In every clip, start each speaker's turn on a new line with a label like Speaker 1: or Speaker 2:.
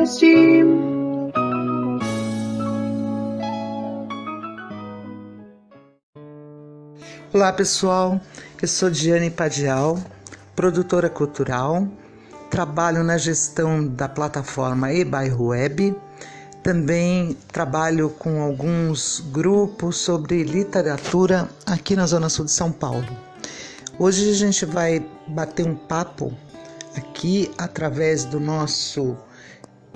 Speaker 1: Podcast.
Speaker 2: Olá pessoal, eu sou Diane Padial, produtora cultural, trabalho na gestão da plataforma eBairro Web, também trabalho com alguns grupos sobre literatura aqui na Zona Sul de São Paulo. Hoje a gente vai bater um papo aqui através do nosso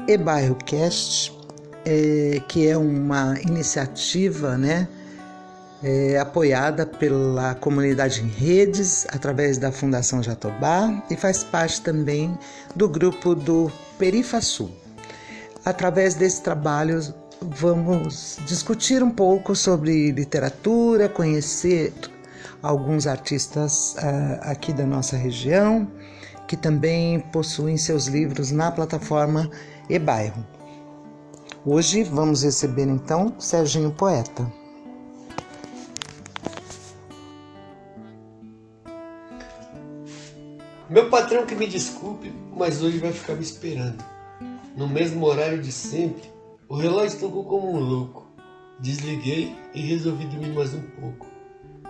Speaker 2: eBairro Cast, que é uma iniciativa, apoiada pela comunidade em redes, através da Fundação Jatobá, e faz parte também do grupo do Perifasul. Através desse trabalho, vamos discutir um pouco sobre literatura, conhecer alguns artistas aqui da nossa região, que também possuem seus livros na plataforma eBairro. Hoje vamos receber então Serginho Poeta.
Speaker 3: Meu patrão que me desculpe, mas hoje vai ficar me esperando. No mesmo horário de sempre, o relógio tocou como um louco. Desliguei e resolvi dormir mais um pouco.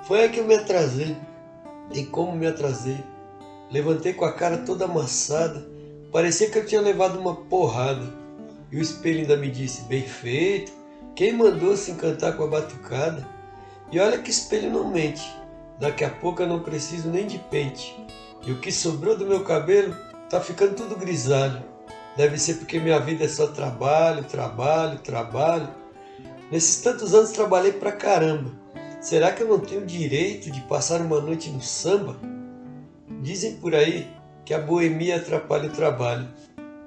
Speaker 3: Foi aí que eu me atrasei. E como me atrasei, levantei com a cara toda amassada. Parecia que eu tinha levado uma porrada. E o espelho ainda me disse, bem feito, quem mandou se encantar com a batucada? E olha que espelho não mente, daqui a pouco eu não preciso nem de pente. E o que sobrou do meu cabelo tá ficando tudo grisalho. Deve ser porque minha vida é só trabalho, trabalho, trabalho. Nesses tantos anos trabalhei pra caramba. Será que eu não tenho direito de passar uma noite no samba? Dizem por aí que a boemia atrapalha o trabalho.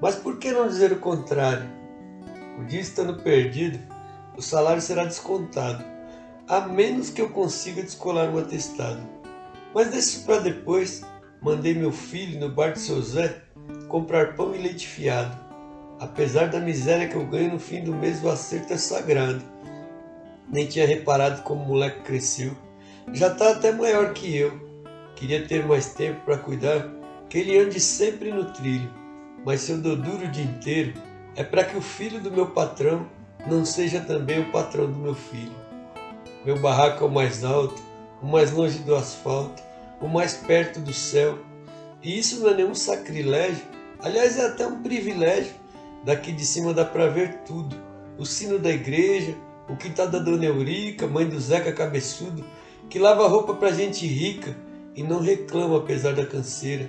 Speaker 3: Mas por que não dizer o contrário? O dia estando perdido, o salário será descontado, a menos que eu consiga descolar um atestado. Mas deixa isso para depois. Mandei meu filho no bar de seu Zé comprar pão e leite fiado. Apesar da miséria que eu ganho no fim do mês, o acerto é sagrado. Nem tinha reparado como o moleque cresceu. Já está até maior que eu. Queria ter mais tempo para cuidar, que ele ande sempre no trilho. Mas se eu dou duro o dia inteiro, é para que o filho do meu patrão não seja também o patrão do meu filho. Meu barraco é o mais alto, o mais longe do asfalto, o mais perto do céu. E isso não é nenhum sacrilégio, aliás é até um privilégio. Daqui de cima dá para ver tudo, o sino da igreja, o quintal da Dona Eurica, mãe do Zeca cabeçudo, que lava roupa pra gente rica e não reclama apesar da canseira.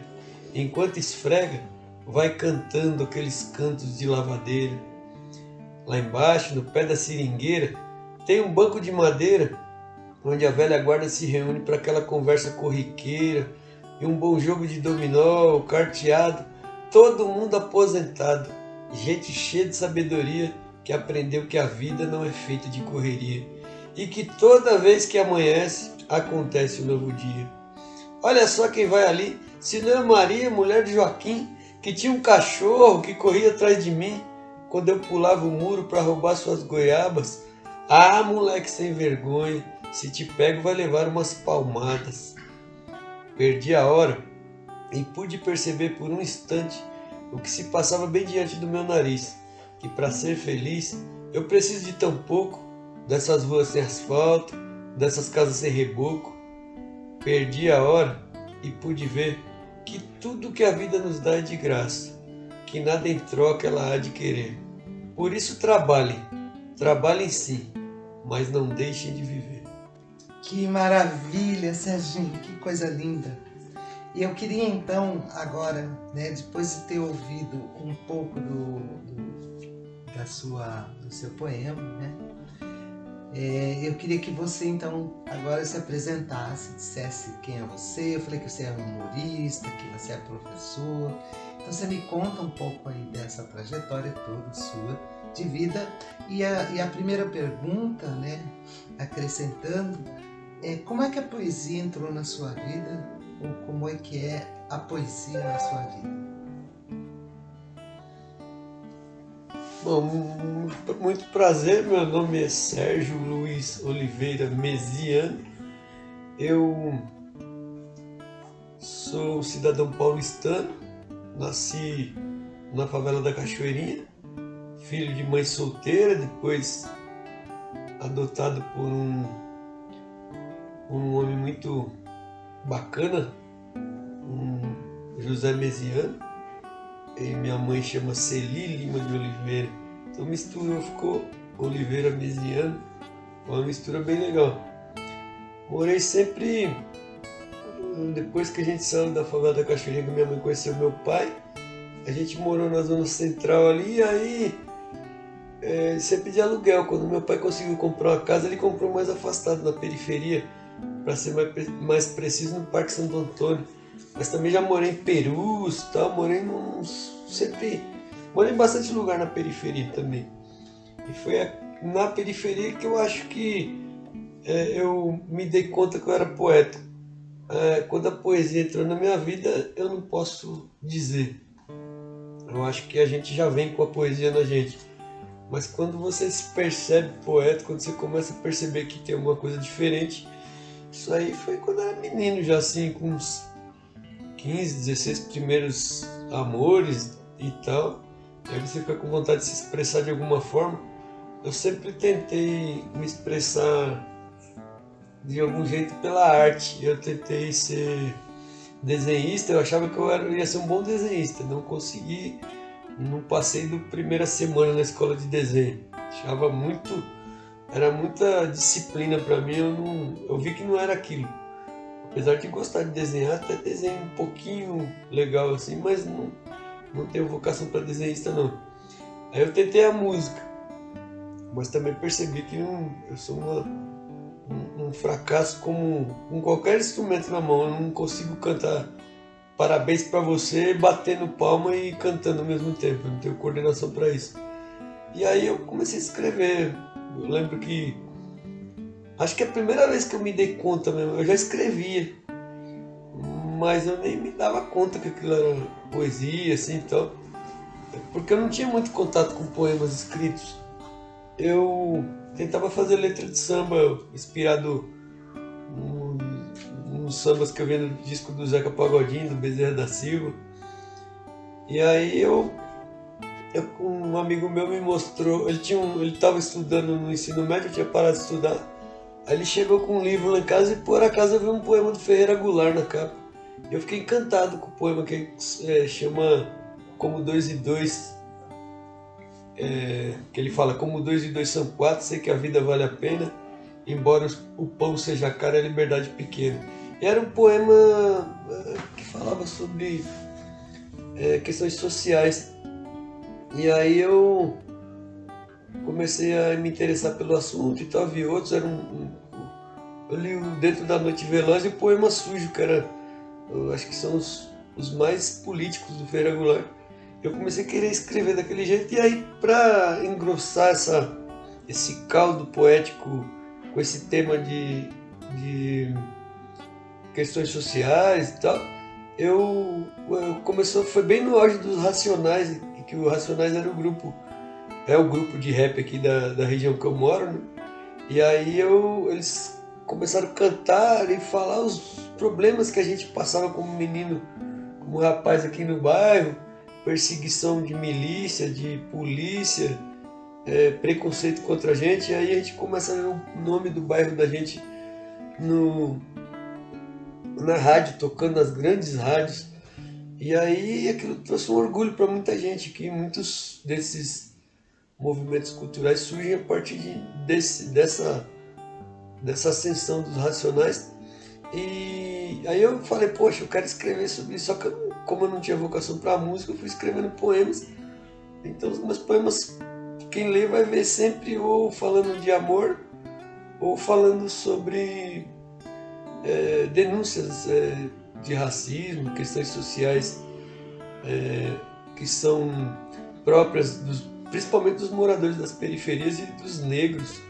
Speaker 3: Enquanto esfrega, vai cantando aqueles cantos de lavadeira. Lá embaixo, no pé da seringueira, tem um banco de madeira onde a velha guarda se reúne para aquela conversa corriqueira e um bom jogo de dominó, carteado, todo mundo aposentado, gente cheia de sabedoria que aprendeu que a vida não é feita de correria e que toda vez que amanhece, acontece um novo dia. Olha só quem vai ali, se não é Maria, mulher de Joaquim, que tinha um cachorro que corria atrás de mim quando eu pulava o muro para roubar suas goiabas. Ah, moleque sem vergonha, se te pego vai levar umas palmadas. Perdi a hora e pude perceber por um instante o que se passava bem diante do meu nariz, que para ser feliz eu preciso de tão pouco, dessas ruas sem asfalto, dessas casas sem reboco. Perdi a hora e pude ver que tudo que a vida nos dá é de graça, que nada em troca ela há de querer. Por isso trabalhem sim, mas não deixem de viver.
Speaker 2: Que maravilha, Serginho, que coisa linda. E eu queria então, agora, depois de ter ouvido um pouco do seu poema, eu queria que você então agora se apresentasse, dissesse quem é você. Eu falei que você é humorista, que você é professor. Então você me conta um pouco aí dessa trajetória toda sua de vida. E a primeira pergunta, acrescentando, como é que a poesia entrou na sua vida? Ou como é que é a poesia na sua vida?
Speaker 3: Bom, muito prazer, meu nome é Sérgio Luiz Oliveira Mesiano. Eu sou cidadão paulistano, nasci na favela da Cachoeirinha, filho de mãe solteira, depois adotado por um homem muito bacana, um José Mesiano, e minha mãe chama Celi Lima de Oliveira. Então misturou, ficou Oliveira Mesiano, uma mistura bem legal. Morei sempre, depois que a gente saiu da favela da Cachoeirinha, que minha mãe conheceu meu pai, a gente morou na zona central ali, e aí sempre de aluguel. Quando meu pai conseguiu comprar uma casa, ele comprou mais afastado, na periferia, para ser mais preciso, no Parque Santo Antônio. Mas também já morei em Perus, tal, morei em bastante lugar na periferia também. E foi na periferia que eu acho que eu me dei conta que eu era poeta. Quando a poesia entrou na minha vida, eu não posso dizer. Eu acho que a gente já vem com a poesia na gente. Mas quando você se percebe poeta, quando você começa a perceber que tem alguma coisa diferente, isso aí foi quando eu era menino, já assim, com uns 15, 16 primeiros amores e tal. Aí você fica com vontade de se expressar de alguma forma. Eu sempre tentei me expressar de algum jeito pela arte. Eu tentei ser desenhista, eu achava que ia ser um bom desenhista. Não consegui, não passei da primeira semana na escola de desenho. Era muita disciplina para mim, eu vi que não era aquilo. Apesar de gostar de desenhar, até desenho um pouquinho legal assim, mas não tenho vocação para desenhista não. Aí eu tentei a música, mas também percebi que eu sou um fracasso com qualquer instrumento na mão. Eu não consigo cantar parabéns para você batendo palma e cantando ao mesmo tempo, eu não tenho coordenação para isso. E aí eu comecei a escrever. Eu lembro que acho que a primeira vez que eu me dei conta mesmo, eu já escrevia, mas eu nem me dava conta que aquilo era poesia, assim, então, porque eu não tinha muito contato com poemas escritos. Eu tentava fazer letra de samba inspirado nos sambas que eu vi no disco do Zeca Pagodinho, do Bezerra da Silva. E aí um amigo meu me mostrou, ele estava estudando no ensino médio, eu tinha parado de estudar. Aí ele chegou com um livro lá em casa e por acaso eu vi um poema do Ferreira Goulart na capa. Eu fiquei encantado com o poema que chama Como Dois e Dois, que ele fala: como 2 e 2 são 4, sei que a vida vale a pena, embora o pão seja caro, a liberdade pequena. E era um poema que falava sobre questões sociais. E aí eu comecei a me interessar pelo assunto e tal, vi outros. Eu li o Dentro da Noite Veloz e o Poema Sujo, que eu acho que são os mais políticos do Ferreira Goulart. Eu comecei a querer escrever daquele jeito, e aí, para engrossar esse caldo poético com esse tema de questões sociais e tal, foi bem no auge dos Racionais, que o Racionais era o grupo de rap aqui da região que eu moro, né? E aí eles começaram a cantar e falar os problemas que a gente passava como menino, como rapaz aqui no bairro: perseguição de milícia, de polícia, preconceito contra a gente. E aí a gente começa a ver o nome do bairro da gente na rádio, tocando nas grandes rádios. E aí aquilo trouxe um orgulho para muita gente, que muitos desses movimentos culturais surgem a partir dessa ascensão dos Racionais. E aí eu falei, poxa, eu quero escrever sobre isso. Só que como eu não tinha vocação para música, eu fui escrevendo poemas. Então os meus poemas, quem lê vai ver sempre ou falando de amor, ou falando sobre denúncias de racismo, questões sociais que são próprias principalmente dos moradores das periferias e dos negros,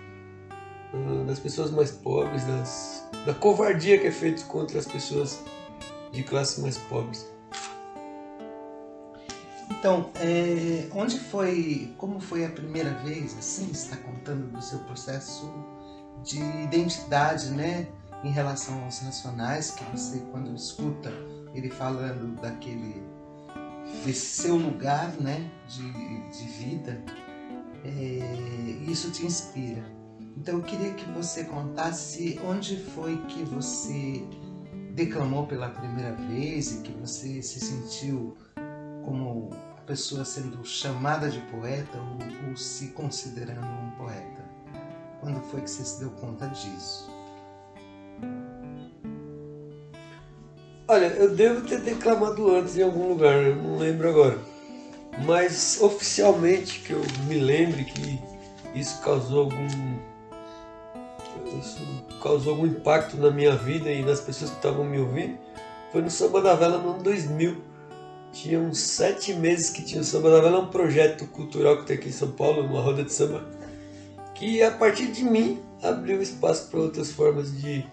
Speaker 3: das pessoas mais pobres, da covardia que é feita contra as pessoas de classes mais pobres.
Speaker 2: Então, como foi a primeira vez, assim, você está contando do seu processo de identidade, né, em relação aos Racionais, que você, quando escuta ele falando desse seu lugar, né, de vida, isso te inspira. Então eu queria que você contasse onde foi que você declamou pela primeira vez e que você se sentiu como a pessoa sendo chamada de poeta ou se considerando um poeta. Quando foi que você se deu conta disso?
Speaker 3: Olha, eu devo ter declamado antes em algum lugar, eu não lembro agora. Mas oficialmente que eu me lembre que isso causou algum impacto na minha vida e nas pessoas que estavam me ouvindo, foi no Samba da Vela no ano 2000. Tinha uns 7 meses que tinha o Samba da Vela, um projeto cultural que tem aqui em São Paulo, uma roda de samba, que a partir de mim abriu espaço para outras formas de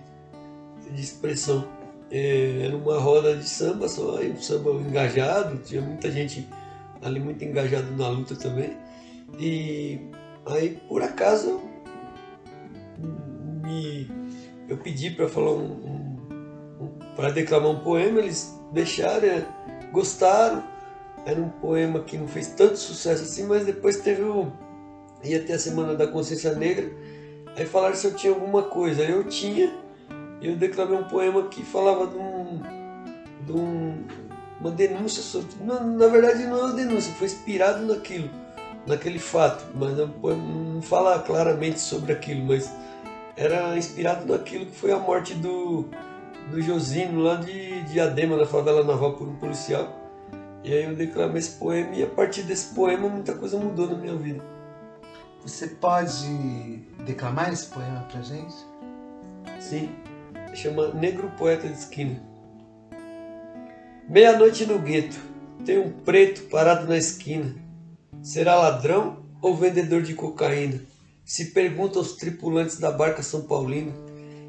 Speaker 3: expressão. Era uma roda de samba, só um samba engajado, tinha muita gente ali muito engajada na luta também. E aí, por acaso, eu pedi para falar para declamar um poema, eles deixaram, gostaram. Era um poema que não fez tanto sucesso assim, mas depois ia ter a Semana da Consciência Negra, aí falaram se eu tinha alguma coisa. Eu tinha, e eu declamei um poema que falava de uma denúncia sobre... Na verdade não é uma denúncia, foi inspirado naquele fato, mas não fala claramente sobre aquilo, mas era inspirado naquilo que foi a morte do Josino lá de Diadema, na favela naval, por um policial. E aí eu declamei esse poema e a partir desse poema muita coisa mudou na minha vida.
Speaker 2: Você pode declamar esse poema pra gente?
Speaker 3: Sim, chama Negro Poeta de Esquina. Meia-noite no gueto, tem um preto parado na esquina. Será ladrão ou vendedor de cocaína? Se pergunta aos tripulantes da barca São Paulina,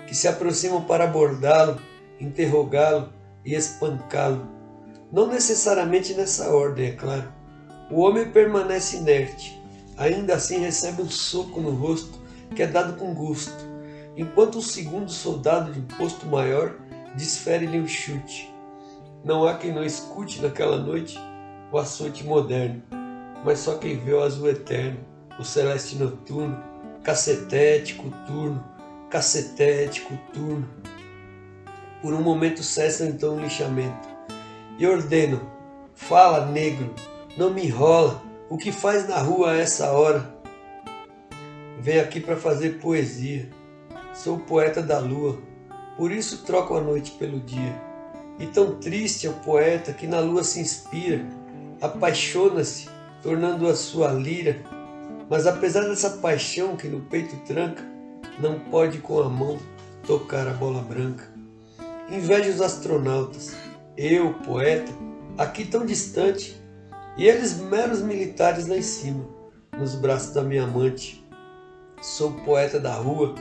Speaker 3: que se aproximam para abordá-lo, interrogá-lo e espancá-lo. Não necessariamente nessa ordem, é claro. O homem permanece inerte, ainda assim recebe um soco no rosto que é dado com gosto, enquanto o segundo soldado de um posto maior desfere-lhe um chute. Não há quem não escute naquela noite o açoite moderno, mas só quem vê o azul eterno, o celeste noturno, cacetete, coturno, cacetete, coturno. Por um momento cessa então o lixamento. E ordeno, fala negro, não me enrola, o que faz na rua a essa hora? Venho aqui para fazer poesia, sou poeta da lua, por isso troco a noite pelo dia. E tão triste é o poeta que na lua se inspira, apaixona-se, tornando a sua lira, mas apesar dessa paixão que no peito tranca, não pode com a mão tocar a bola branca. Invejo os astronautas, eu, poeta, aqui tão distante, e eles meros militares lá em cima, nos braços da minha amante. Sou poeta da rua,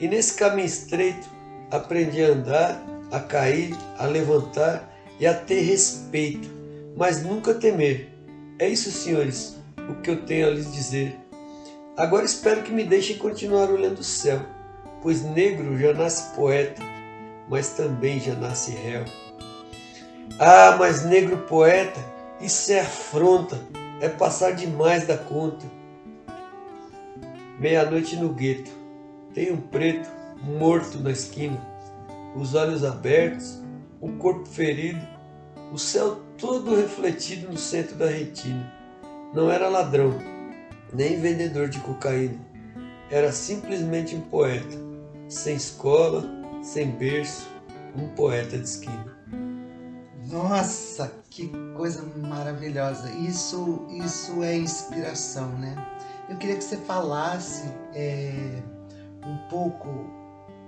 Speaker 3: e nesse caminho estreito aprendi a andar, a cair, a levantar e a ter respeito, mas nunca temer. É isso, senhores, o que eu tenho a lhes dizer. Agora espero que me deixem continuar olhando o céu, pois negro já nasce poeta, mas também já nasce réu. Ah, mas negro poeta, isso é afronta, é passar demais da conta. Meia-noite no gueto, tem um preto morto na esquina, os olhos abertos, o corpo ferido, o céu todo refletido no centro da retina. Não era ladrão, nem vendedor de cocaína, era simplesmente um poeta, sem escola, sem berço, um poeta de esquina.
Speaker 2: Nossa, que coisa maravilhosa! Isso é inspiração, né? Eu queria que você falasse um pouco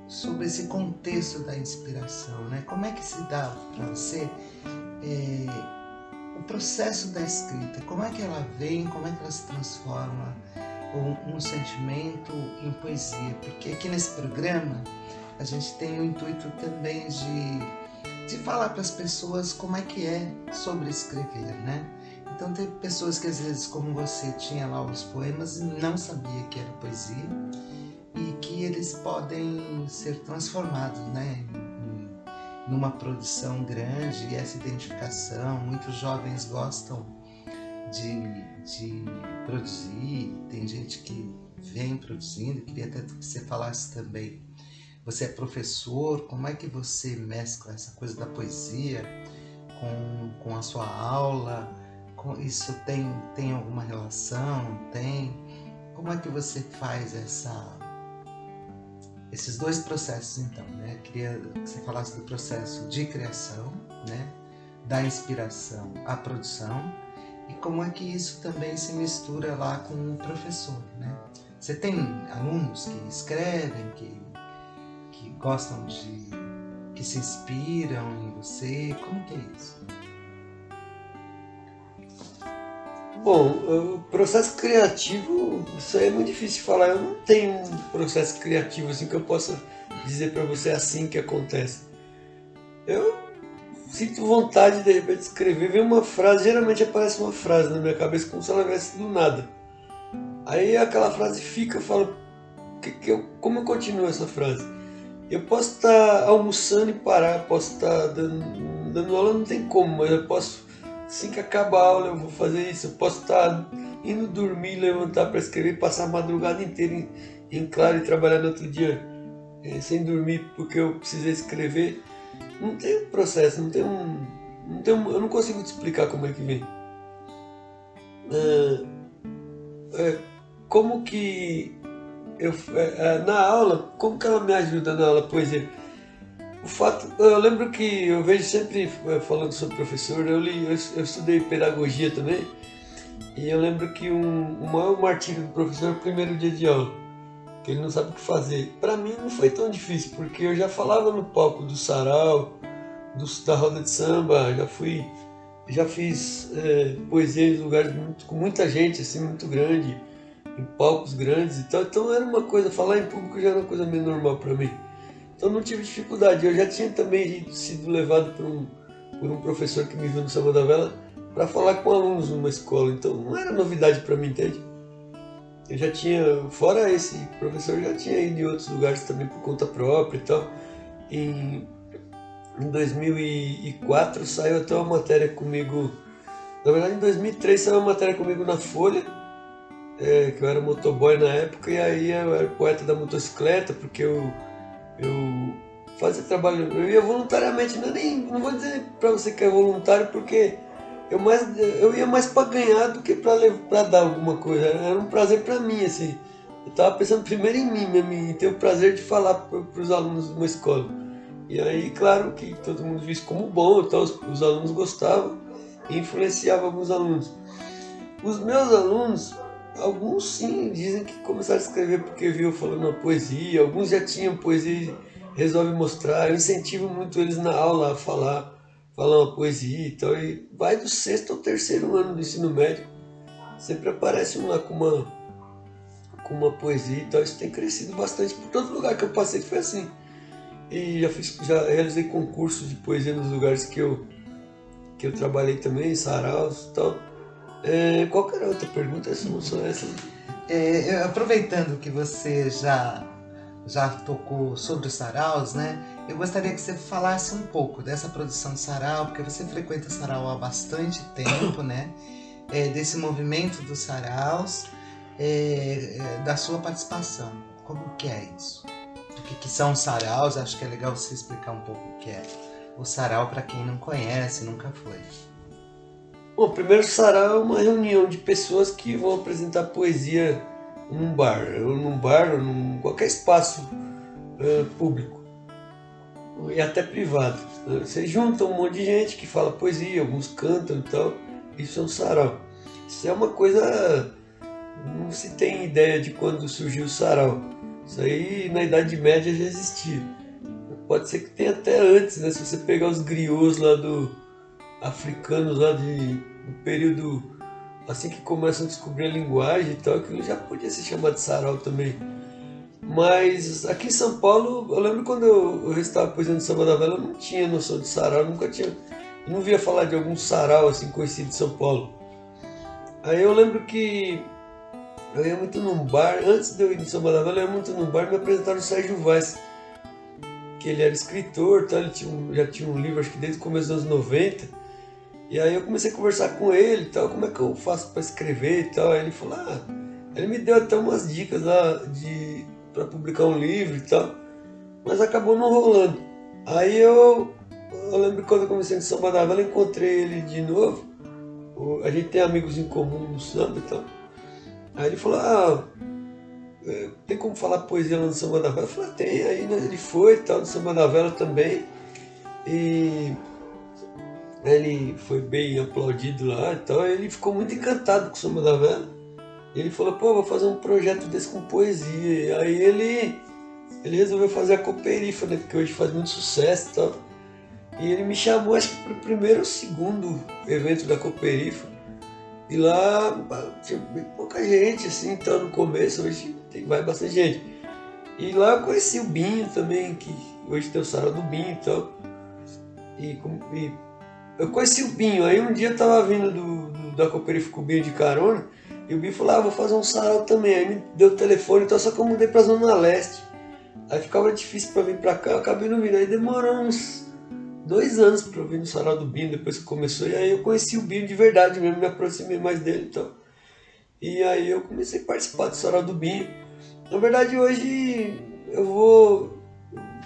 Speaker 2: sobre esse contexto da inspiração, né? Como é que se dá para você o processo da escrita? Como é que ela vem? Como é que ela se transforma um sentimento em poesia? Porque aqui nesse programa a gente tem o intuito também de falar para as pessoas como é que é sobre escrever, né? Então tem pessoas que às vezes, como você, tinha lá os poemas e não sabia que era poesia e que eles podem ser transformados, né? Numa produção grande, e essa identificação, muitos jovens gostam de produzir, tem gente que vem produzindo. Queria até que você falasse também. Você é professor, como é que você mescla essa coisa da poesia com a sua aula? Isso tem alguma relação? Tem? Como é que você faz esses dois processos, então, né? Queria que você falasse do processo de criação, né? Da inspiração à produção, e como é que isso também se mistura lá com o professor, né? Você tem alunos que escrevem, que gostam que se inspiram em você, como que é isso?
Speaker 3: Bom, o processo criativo, isso aí é muito difícil de falar. Eu não tenho um processo criativo assim que eu possa dizer para você assim que acontece. Eu sinto vontade de repente de escrever, vem uma frase, geralmente aparece uma frase na minha cabeça como se ela viesse do nada. Aí aquela frase fica, eu falo, como eu continuo essa frase? Eu posso estar almoçando e parar, posso estar dando aula, não tem como, mas eu posso, assim que acabar a aula eu vou fazer isso. Eu posso estar indo dormir, levantar para escrever, passar a madrugada inteira em claro e trabalhar no outro dia sem dormir porque eu precisei escrever. Não tem um processo, eu não consigo te explicar como é que vem. Como que na aula, como que ela me ajuda na aula poesia? Eu lembro que eu vejo sempre falando sobre professor, eu estudei pedagogia também, e eu lembro que o maior martírio do professor é o primeiro dia de aula, que ele não sabe o que fazer. Para mim não foi tão difícil, porque eu já falava no palco do sarau, da roda de samba, já fiz poesia em lugares com muita gente, assim, muito grande, em palcos grandes e tal. Então era uma coisa, falar em público já era uma coisa meio normal para mim. Então não tive dificuldade. Eu já tinha também sido levado por um professor que me viu no Samba da Vela para falar com alunos numa escola. Então não era novidade para mim, entende? Eu já tinha, fora esse professor, eu já tinha ido em outros lugares também por conta própria e tal. Em 2004 saiu até uma matéria comigo. Na verdade, em 2003 saiu uma matéria comigo na Folha, que eu era motoboy na época, e aí eu era poeta da motocicleta, porque eu fazia trabalho, eu ia voluntariamente, não vou dizer para você que é voluntário, porque eu ia mais para ganhar do que para dar alguma coisa. Era um prazer para mim, assim. Eu estava pensando primeiro em mim mesmo, em ter o prazer de falar para os alunos de uma escola. E aí, claro que todo mundo viu isso como bom, então os alunos gostavam e influenciava alguns alunos. Os meus alunos, alguns sim, dizem que começaram a escrever porque viu falando uma poesia, alguns já tinham poesia e resolvem mostrar. Eu incentivo muito eles na aula a falar uma poesia e tal. E vai do 6º ao 3º ano do ensino médio, sempre aparece um lá com uma poesia e tal. Isso tem crescido bastante, por todo lugar que eu passei foi assim. E já realizei concursos de poesia nos lugares que eu trabalhei também, saraus e tal. Qualquer outra pergunta, essa não são essas.
Speaker 2: Aproveitando que você já tocou sobre os saraus, né? Eu gostaria que você falasse um pouco dessa produção de sarau, porque você frequenta sarau há bastante tempo, né? Desse movimento dos saraus, da sua participação. Como que é isso? O que são os saraus? Acho que é legal você explicar um pouco o que é o sarau para quem não conhece, nunca foi.
Speaker 3: Bom, primeiro, sarau é uma reunião de pessoas que vão apresentar poesia num bar, ou num qualquer espaço público e até privado. Você junta um monte de gente que fala poesia, alguns cantam e tal. Isso é um sarau. Isso é uma coisa, não se tem ideia de quando surgiu o sarau. Isso aí na Idade Média já existia. Pode ser que tenha até antes, né? Se você pegar os griots lá africanos lá do período assim que começam a descobrir a linguagem e tal, aquilo já podia se chamar de sarau também. Mas aqui em São Paulo, eu lembro quando eu estava poesia no Samba da Vela, eu não tinha noção de sarau, eu não via falar de algum sarau assim conhecido em São Paulo. Aí eu lembro que eu ia muito num bar, antes de eu ir no Samba da Vela, eu ia muito num bar e me apresentaram o Sérgio Vaz, que ele era escritor, tá? Ele já tinha um livro, acho que desde o começo dos anos 90, E aí eu comecei a conversar com ele e tal, como é que eu faço para escrever e tal. Aí ele falou, ele me deu até umas dicas lá para publicar um livro e tal, mas acabou não rolando. Aí eu lembro que quando eu comecei no Samba da Vela, eu encontrei ele de novo. A gente tem amigos em comum no samba e tal. Aí ele falou, tem como falar poesia lá no Samba da Vela? Eu falei, tem. Aí né, ele foi e tal, no Samba da Vela também. E ele foi bem aplaudido lá e tal. E ele ficou muito encantado com o Samba da Vela. E ele falou, vou fazer um projeto desse com poesia. E aí ele resolveu fazer a Cooperifa, né? Porque hoje faz muito sucesso e tal. E ele me chamou, acho que para o primeiro ou segundo evento da Cooperifa. E lá tinha bem pouca gente, assim, então no começo, hoje vai bastante gente. E lá eu conheci o Binho também, que hoje tem o sarau do Binho e tal. E eu conheci o Binho, aí um dia eu tava vindo da Cooperifa com o Binho de carona, e o Binho falou, vou fazer um sarau também. Aí me deu o telefone, então só que eu mudei pra Zona Leste. Aí ficava difícil pra vir pra cá, eu acabei não vindo. Aí demorou uns 2 anos pra eu vir no sarau do Binho, depois que começou. E aí eu conheci o Binho de verdade mesmo, me aproximei mais dele e tal. E aí eu comecei a participar do sarau do Binho. Na verdade hoje eu vou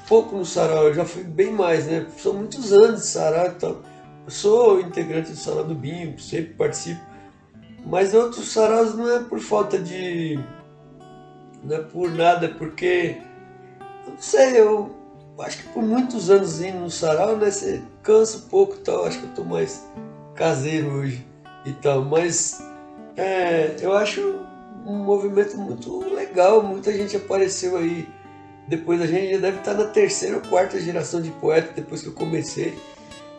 Speaker 3: pouco no sarau, eu já fui bem mais, né? São muitos anos de sarau e tal. Eu sou integrante do sarau do Binho, sempre participo. Mas outros saraus não é por falta de... não é por nada, é porque... eu não sei, eu acho que por muitos anos indo no sarau, né, você cansa um pouco e tal, acho que eu tô mais caseiro hoje e tal, mas eu acho um movimento muito legal, muita gente apareceu aí, depois a gente já deve estar na 3ª ou 4ª geração de poeta, depois que eu comecei,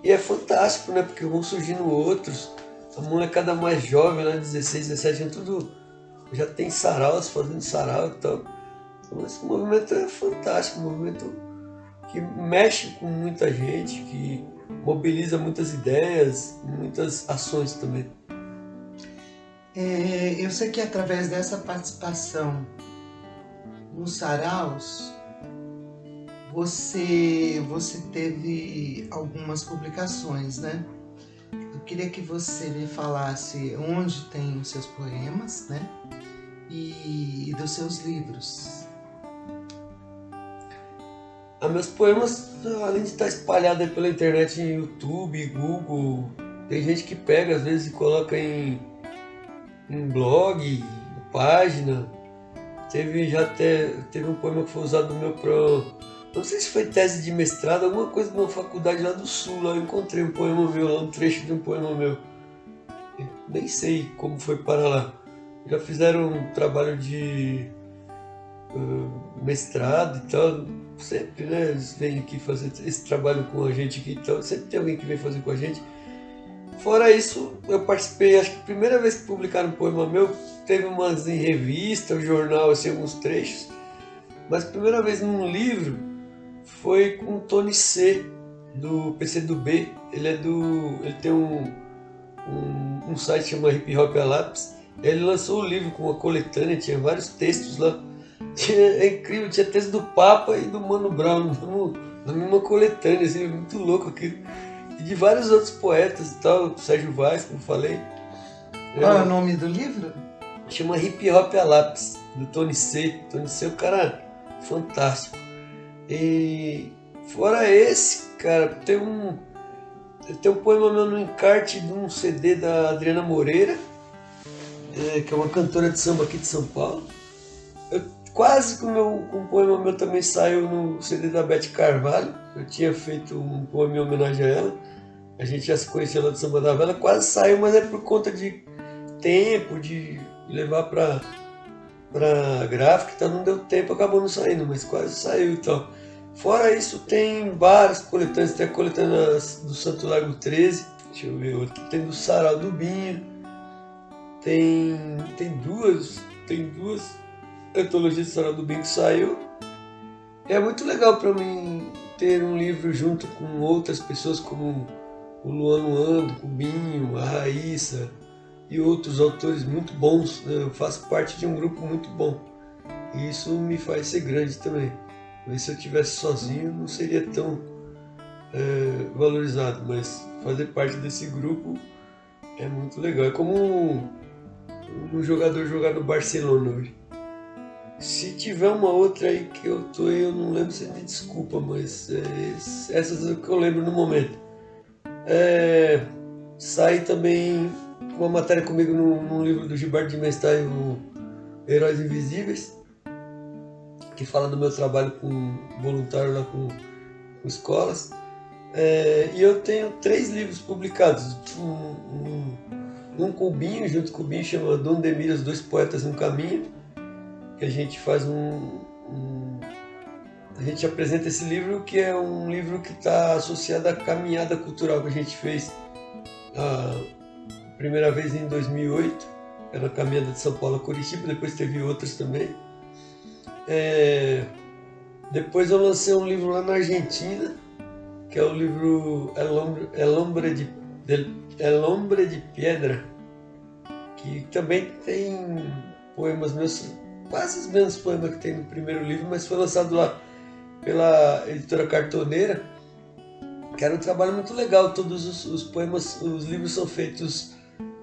Speaker 3: e é fantástico, né, porque vão surgindo outros, a molecada mais jovem, lá 16, 17 anos, tudo já tem saraus, fazendo sarau e tal. Então, esse movimento é fantástico, um movimento que mexe com muita gente, que mobiliza muitas ideias, muitas ações também.
Speaker 2: Eu sei que através dessa participação nos saraus, você teve algumas publicações, né? Eu queria que você me falasse onde tem os seus poemas, né? E dos seus livros.
Speaker 3: Meus poemas, além de estar espalhados pela internet, em YouTube, Google, tem gente que pega às vezes e coloca em blog, página. Teve um poema que foi usado no meu não sei se foi tese de mestrado, alguma coisa de uma faculdade lá do Sul. Lá eu encontrei um poema meu, lá um trecho de um poema meu. Eu nem sei como foi para lá. Já fizeram um trabalho de mestrado e tal, sempre, né, eles vêm aqui fazer esse trabalho com a gente aqui e tal, sempre tem alguém que vem fazer com a gente. Fora isso, eu participei, acho que a primeira vez que publicaram um poema meu, teve umas em revista, jornal, assim, alguns trechos, mas a primeira vez num livro foi com o Tony C, do PCdoB. Ele tem um site chamado Hip Hop a Lápis. Ele lançou o livro com uma coletânea, tinha vários textos lá. É incrível, tinha texto do Papa e do Mano Brown na mesma coletânea, assim, muito louco aquilo. E de vários outros poetas e tal, Sérgio Vaz, como falei.
Speaker 2: Qual é o nome do livro?
Speaker 3: Chama Hip Hop a Lápis, do Tony C. Tony C é um cara fantástico. E fora esse, cara, tem um poema meu no encarte de um CD da Adriana Moreira, que é uma cantora de samba aqui de São Paulo. Quase que um poema meu também saiu no CD da Beth Carvalho. Eu tinha feito um poema em homenagem a ela. A gente já se conhecia lá do Samba da Vela. Quase saiu, mas é por conta de tempo, de levar para gráfica, então não deu tempo, acabou não saindo, mas quase saiu e tal. Fora isso, tem várias coletâneas. Tem a coletânea do Santo Lago 13, deixa eu ver outra. Tem do Sarau do Binho. Tem duas antologias do Sarau do Binho que saiu. É muito legal para mim ter um livro junto com outras pessoas como o Luan Luando, o Binho, a Raíssa e outros autores muito bons, né? Eu faço parte de um grupo muito bom e isso me faz ser grande também. Mas se eu estivesse sozinho não seria tão valorizado, mas fazer parte desse grupo é muito legal. É como um jogador jogar no Barcelona hoje. Se tiver uma outra aí que eu não lembro, você me desculpa, mas essas é o que eu lembro no momento. Sai também uma matéria comigo num livro do Gilberto de Mestai, o Heróis Invisíveis, que fala do meu trabalho com voluntário lá com escolas. E eu tenho 3 livros publicados. Um com o Binho, junto com o Binho, chama Dom Demir, Os Dois Poetas no Caminho, que a gente faz a gente apresenta esse livro, que é um livro que está associado à caminhada cultural que a gente fez a primeira vez em 2008, era a caminhada de São Paulo a Curitiba, depois teve outras também. Depois eu lancei um livro lá na Argentina, que é o livro El Hombre de Piedra, que também tem poemas meus, quase os mesmos poemas que tem no primeiro livro, mas foi lançado lá pela editora Cartoneira, que era um trabalho muito legal. Todos os poemas, os livros são feitos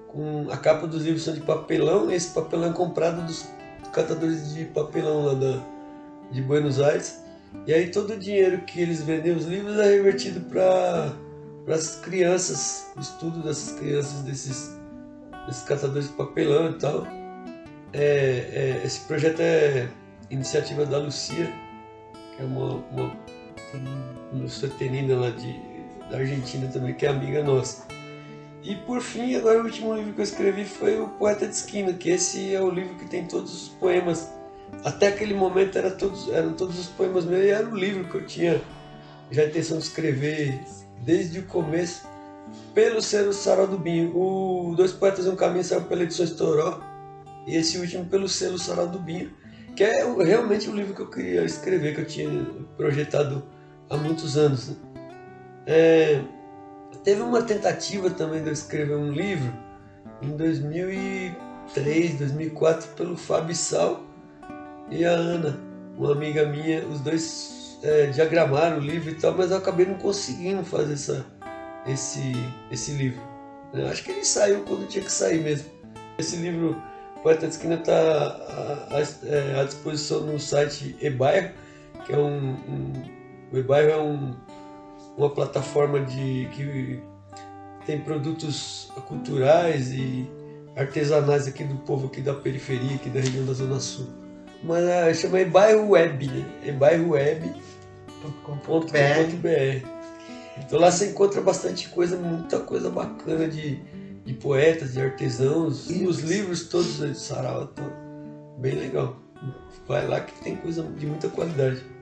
Speaker 3: com a capa dos livros são de papelão, e esse papelão é comprado dos catadores de papelão lá de Buenos Aires. E aí todo o dinheiro que eles vendem os livros é revertido para as crianças, o estudo dessas crianças, desses catadores de papelão e tal. Esse projeto é iniciativa da Lucia, que é uma lusotenina lá da Argentina também, que é amiga nossa. E por fim, agora o último livro que eu escrevi foi o Poeta de Esquina, que esse é o livro que tem todos os poemas. Até aquele momento eram todos os poemas meus, e era um livro que eu tinha já a intenção de escrever desde o começo, pelo selo Sarau do Binho. O Dois Poetas no Caminho saiu pela Edições Toró, e esse último pelo selo Sarau do Binho, que é realmente o livro que eu queria escrever, que eu tinha projetado há muitos anos. Teve uma tentativa também de eu escrever um livro em 2003, 2004, pelo Fábio Sal e a Ana, uma amiga minha. Os dois diagramaram o livro e tal, mas eu acabei não conseguindo fazer esse livro. Eu acho que ele saiu quando tinha que sair mesmo. Esse livro, Poeta de Esquina, está à disposição no site eBairro, que é o eBairro é uma plataforma que tem produtos culturais e artesanais aqui do povo aqui da periferia, aqui da região da Zona Sul. Mas chama eBairro Web, né? ebairroweb.com.br. Então lá você encontra bastante coisa, muita coisa bacana de poetas, de artesãos, e os livros todos de Sarau, então, bem legal. Vai lá que tem coisa de muita qualidade.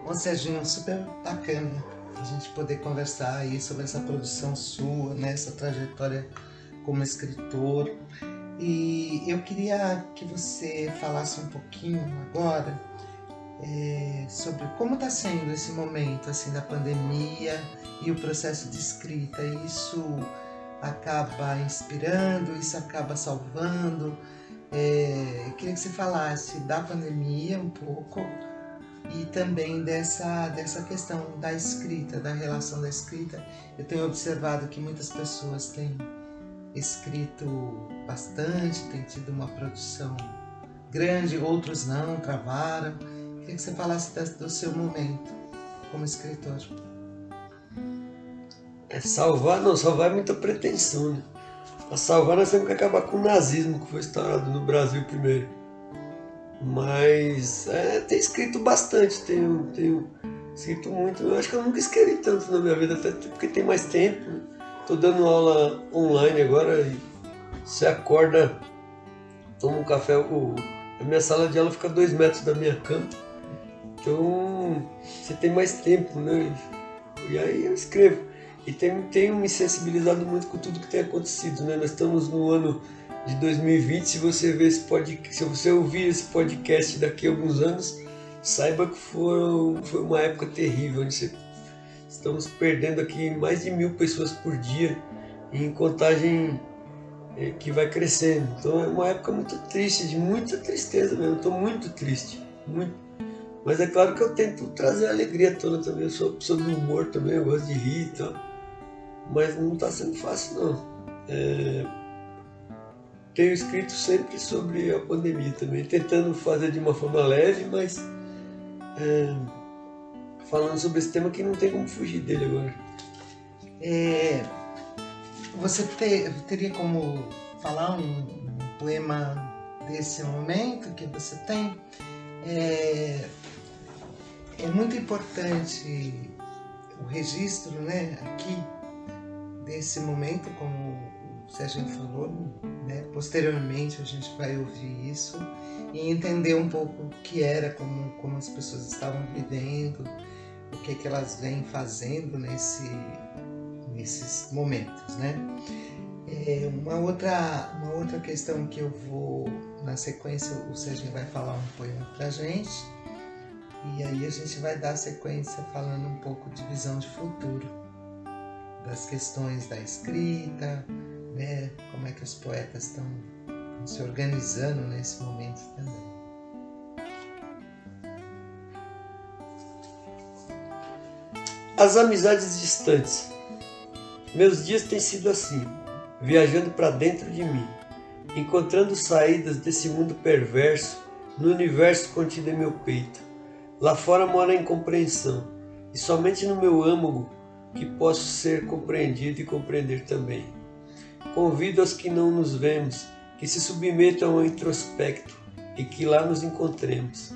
Speaker 2: Bom, Serginho, super bacana a gente poder conversar aí sobre essa produção sua, né, essa trajetória como escritor. E eu queria que você falasse um pouquinho agora sobre como está sendo esse momento assim, da pandemia e o processo de escrita. Isso acaba inspirando, isso acaba salvando. Eu queria que você falasse da pandemia um pouco e também dessa questão da escrita, da relação da escrita. Eu tenho observado que muitas pessoas têm escrito bastante, têm tido uma produção grande, outros não, travaram. Queria que você falasse do seu momento como escritor.
Speaker 3: Salvar é muita pretensão, né? Para salvar nós temos que acabar com o nazismo, que foi instaurado no Brasil primeiro. Mas tenho escrito bastante, tenho escrito muito. Eu acho que eu nunca escrevi tanto na minha vida, até porque tem mais tempo. Estou dando aula online agora e você acorda, toma um café, a minha sala de aula fica a 2 metros da minha cama. Então você tem mais tempo, né? E aí eu escrevo. E tenho me sensibilizado muito com tudo que tem acontecido, né? Nós estamos no ano de 2020, se você ouvir esse podcast daqui a alguns anos, saiba que foi uma época terrível, onde estamos perdendo aqui mais de 1.000 pessoas por dia, em contagem que vai crescendo. Então é uma época muito triste, de muita tristeza mesmo. Estou muito triste, muito. Mas é claro que eu tento trazer alegria toda também. Eu sou pessoa do humor também, eu gosto de rir e tal. Mas não está sendo fácil não. Tenho escrito sempre sobre a pandemia também, tentando fazer de uma forma leve, mas falando sobre esse tema que não tem como fugir dele agora.
Speaker 2: Você teria como falar um poema desse momento que você tem? É muito importante o registro, né, aqui desse momento, como o Sérgio falou, né? Posteriormente a gente vai ouvir isso e entender um pouco o que era, como as pessoas estavam vivendo, o que elas vêm fazendo nesses momentos, né? Uma outra questão que eu vou, na sequência, o Sérgio vai falar um poema pra gente, e aí a gente vai dar sequência falando um pouco de visão de futuro, das questões da escrita, né? Como é que os poetas estão se organizando nesse momento também.
Speaker 3: As amizades distantes. Meus dias têm sido assim, viajando para dentro de mim, encontrando saídas desse mundo perverso no universo contido em meu peito. Lá fora mora a incompreensão, e somente no meu âmago que posso ser compreendido e compreender também. Convido aos que não nos vemos, que se submetam ao introspecto e que lá nos encontremos.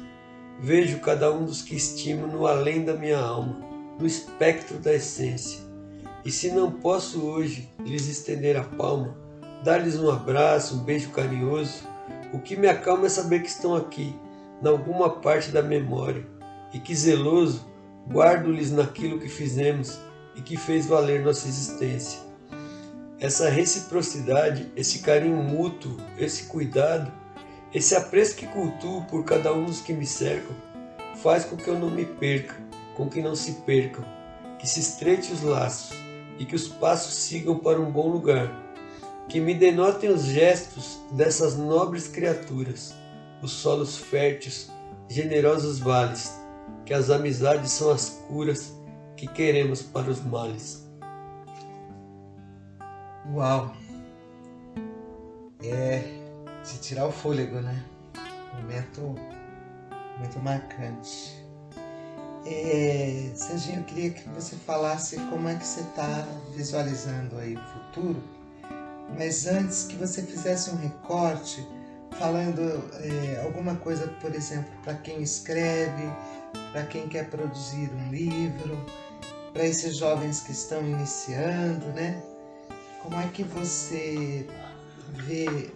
Speaker 3: Vejo cada um dos que estimo no além da minha alma, no espectro da essência. E se não posso hoje lhes estender a palma, dar-lhes um abraço, um beijo carinhoso, o que me acalma é saber que estão aqui, em alguma parte da memória, e que zeloso guardo-lhes naquilo que fizemos e que fez valer nossa existência. Essa reciprocidade, esse carinho mútuo, esse cuidado, esse apreço que cultuo por cada um dos que me cercam, faz com que eu não me perca, com que não se percam, que se estreite os laços e que os passos sigam para um bom lugar, que me denotem os gestos dessas nobres criaturas, os solos férteis, generosos vales, que as amizades são as curas que queremos para os males.
Speaker 2: Uau! É de tirar o fôlego, né? Momento muito marcante. Serginho, eu queria que você falasse como é que você está visualizando aí o futuro, mas antes que você fizesse um recorte falando alguma coisa, por exemplo, para quem escreve, para quem quer produzir um livro, para esses jovens que estão iniciando, né? Como é que você vê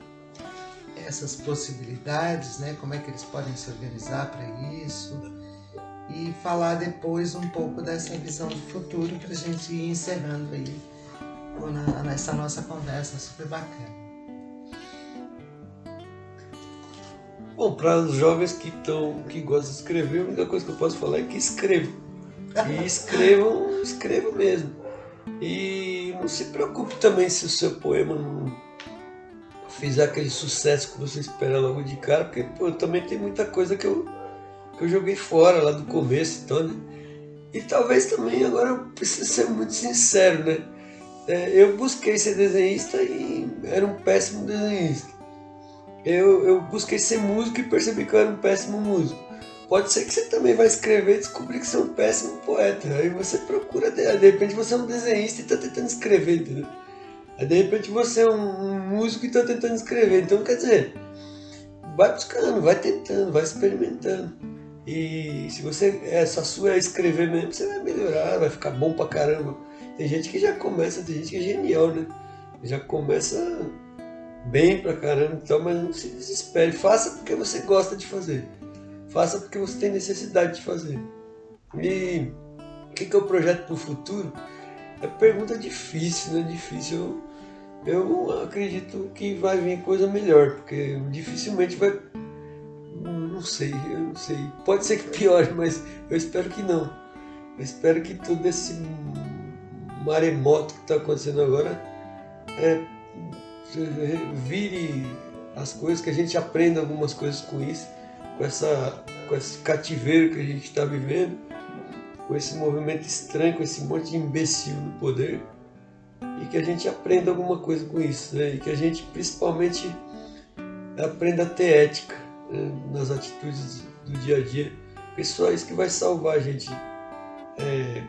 Speaker 2: essas possibilidades, né? Como é que eles podem se organizar para isso? E falar depois um pouco dessa visão do futuro para a gente ir encerrando aí nessa nossa conversa super bacana.
Speaker 3: Bom, para os jovens que gostam de escrever, a única coisa que eu posso falar é que escrevam. E escrevam mesmo. E não se preocupe também se o seu poema não fizer aquele sucesso que você espera logo de cara, porque também tem muita coisa que eu joguei fora lá do começo, então, né? E talvez também, agora eu preciso ser muito sincero, né? Eu busquei ser desenhista e era um péssimo desenhista. Eu busquei ser músico e percebi que eu era um péssimo músico. Pode ser que você também vai escrever e descobrir que você é um péssimo poeta. Aí você procura, de repente você é um desenhista e está tentando escrever, entendeu? Aí de repente você é um músico e está tentando escrever. Então, quer dizer, vai buscando, vai tentando, vai experimentando. E se você, essa sua é escrever mesmo, você vai melhorar, vai ficar bom pra caramba. Tem gente que já começa, tem gente que é genial, né? Já começa bem pra caramba, então, mas não se desespere. Faça porque você gosta de fazer. Faça porque você tem necessidade de fazer. E o que é o projeto pro futuro? É pergunta difícil, né? Difícil. Eu acredito que vai vir coisa melhor, porque dificilmente vai... eu não sei. Pode ser que piore, mas eu espero que não. Eu espero que todo esse maremoto que está acontecendo agora vire as coisas, que a gente aprenda algumas coisas com isso, com essa com esse cativeiro que a gente está vivendo, com esse movimento estranho, com esse monte de imbecil no poder, e que a gente aprenda alguma coisa com isso, né? E que a gente principalmente aprenda a ter ética, né, nas atitudes do dia a dia, porque só isso que vai salvar a gente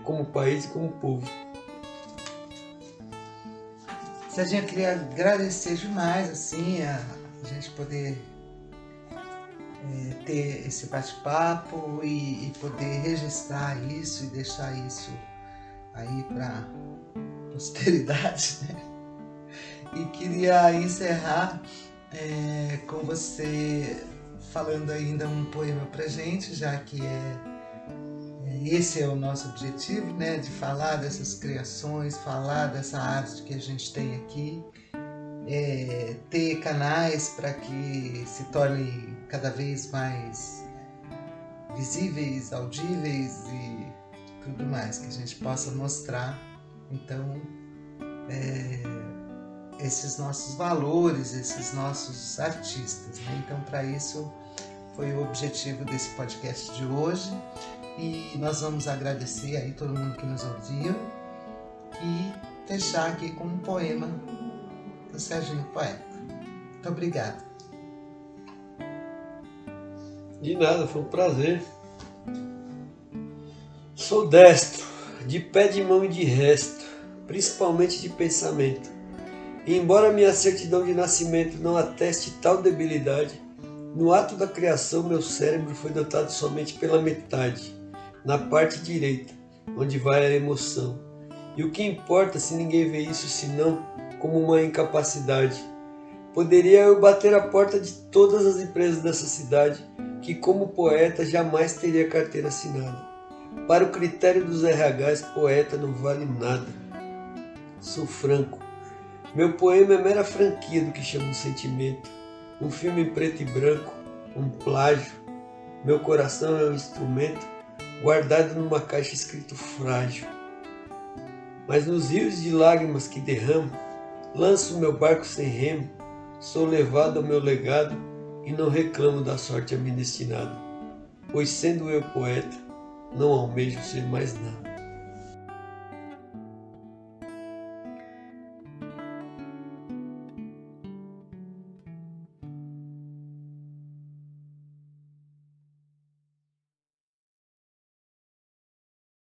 Speaker 3: como país e como povo.
Speaker 2: Serginho, eu queria agradecer demais assim, a gente poder ter esse bate-papo e poder registrar isso e deixar isso aí para posteridade, né? E queria encerrar com você falando ainda um poema pra gente, já que esse é o nosso objetivo, né? De falar dessas criações, falar dessa arte que a gente tem aqui, ter canais para que se tornem cada vez mais visíveis, audíveis e tudo mais, que a gente possa mostrar, então, esses nossos valores, esses nossos artistas, né? Então, para isso foi o objetivo desse podcast de hoje, e nós vamos agradecer aí todo mundo que nos ouviu e fechar aqui com um poema do Serginho Poeta. Muito obrigada.
Speaker 3: De nada, foi um prazer. Sou destro, de pé, de mão e de resto, principalmente de pensamento. E embora minha certidão de nascimento não ateste tal debilidade, no ato da criação meu cérebro foi dotado somente pela metade, na parte direita, onde vai a emoção. E o que importa se ninguém vê isso senão como uma incapacidade? Poderia eu bater a porta de todas as empresas dessa cidade, que como poeta jamais teria carteira assinada. Para o critério dos RHs, poeta não vale nada. Sou franco. Meu poema é mera franquia do que chamo de sentimento. Um filme em preto e branco, um plágio. Meu coração é um instrumento guardado numa caixa escrito frágil. Mas nos rios de lágrimas que derramo, lanço meu barco sem remo, sou levado ao meu legado e não reclamo da sorte a me destinada, pois sendo eu poeta, não almejo ser mais nada.